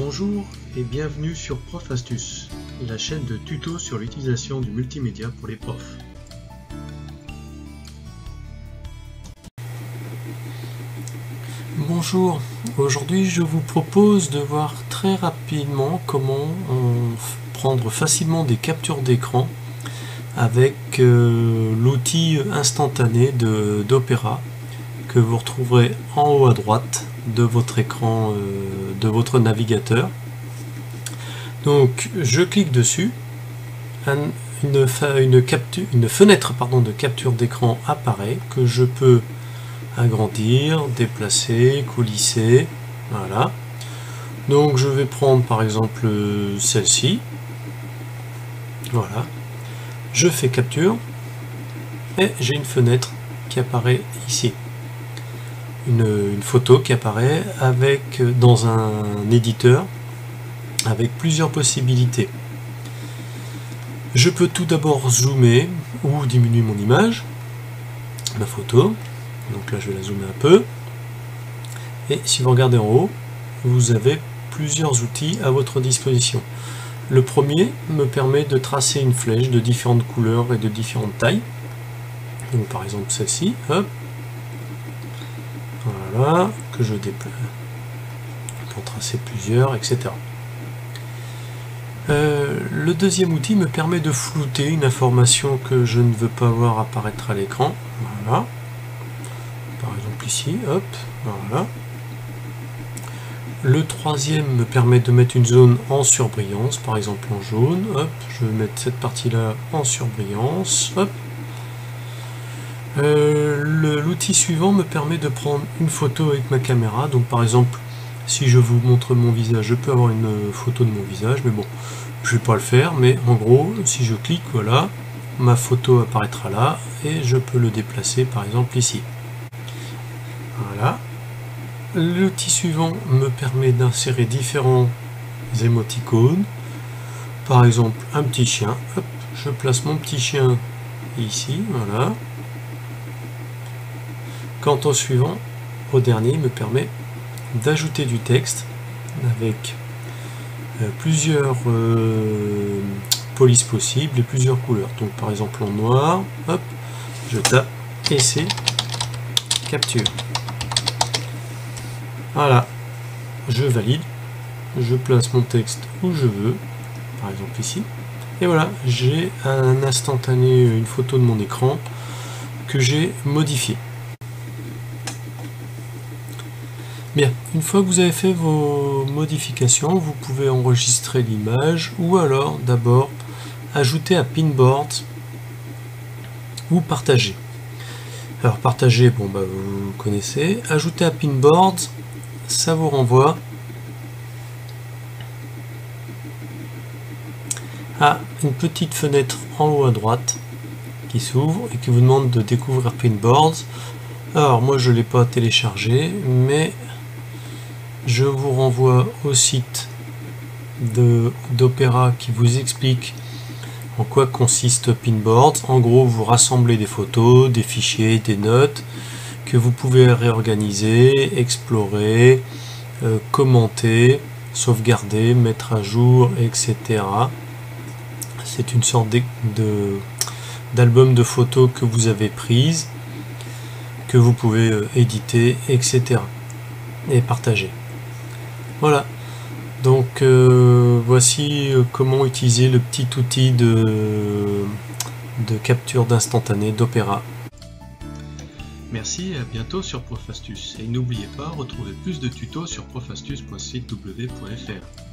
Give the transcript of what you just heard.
Bonjour et bienvenue sur Prof Astuce, la chaîne de tutos sur l'utilisation du multimédia pour les profs. Bonjour, aujourd'hui je vous propose de voir très rapidement comment prendre facilement des captures d'écran avec l'outil instantané d'Opera que vous retrouverez en haut à droite de votre écran de votre navigateur. Donc je clique dessus, une fenêtre de capture d'écran apparaît que je peux agrandir, déplacer, coulisser, voilà. Donc je vais prendre par exemple celle-ci, voilà. Je fais capture et j'ai une fenêtre qui apparaît ici. Une photo qui apparaît dans un éditeur avec plusieurs possibilités. Je peux tout d'abord zoomer ou diminuer mon image, ma photo. Donc là je vais la zoomer un peu. Et si vous regardez en haut, vous avez plusieurs outils à votre disposition. Le premier me permet de tracer une flèche de différentes couleurs et de différentes tailles. Donc par exemple celle-ci, hop. Voilà, que je déplace pour tracer plusieurs, etc. Le deuxième outil me permet de flouter une information que je ne veux pas voir apparaître à l'écran. Voilà. Par exemple ici, hop, voilà. Le troisième me permet de mettre une zone en surbrillance, par exemple en jaune, hop, je vais mettre cette partie-là en surbrillance, hop. L'outil suivant me permet de prendre une photo avec ma caméra, donc par exemple, si je vous montre mon visage, je peux avoir une photo de mon visage, mais bon, je ne vais pas le faire, mais en gros, si je clique, voilà, ma photo apparaîtra là, et je peux le déplacer par exemple ici. Voilà. L'outil suivant me permet d'insérer différents émoticônes. Par exemple, un petit chien. Hop, je place mon petit chien ici. Voilà. Quant au suivant, au dernier, il me permet d'ajouter du texte avec plusieurs polices possibles et plusieurs couleurs. Donc, par exemple, en noir. Hop, je tape et c'est capture. Voilà, je valide, je place mon texte où je veux, par exemple ici, et voilà, j'ai un instantané, une photo de mon écran que j'ai modifié. Bien, une fois que vous avez fait vos modifications, vous pouvez enregistrer l'image ou alors d'abord ajouter à Pinboard ou partager. Alors partager, bon bah vous connaissez, ajouter à Pinboard, ça vous renvoie à une petite fenêtre en haut à droite qui s'ouvre et qui vous demande de découvrir Pinboard. Alors moi je ne l'ai pas téléchargé, mais je vous renvoie au site d'Opera qui vous explique en quoi consiste Pinboard. En gros, vous rassemblez des photos, des fichiers, des notes que vous pouvez réorganiser, explorer, commenter, sauvegarder, mettre à jour, etc. C'est une sorte d'album de photos que vous avez prises, que vous pouvez éditer, etc. et partager. Voilà. Donc voici comment utiliser le petit outil de capture d'instantané d'Opera. Merci et à bientôt sur Prof Astuce. Et n'oubliez pas, retrouvez plus de tutos sur profastuce.sitew.fr.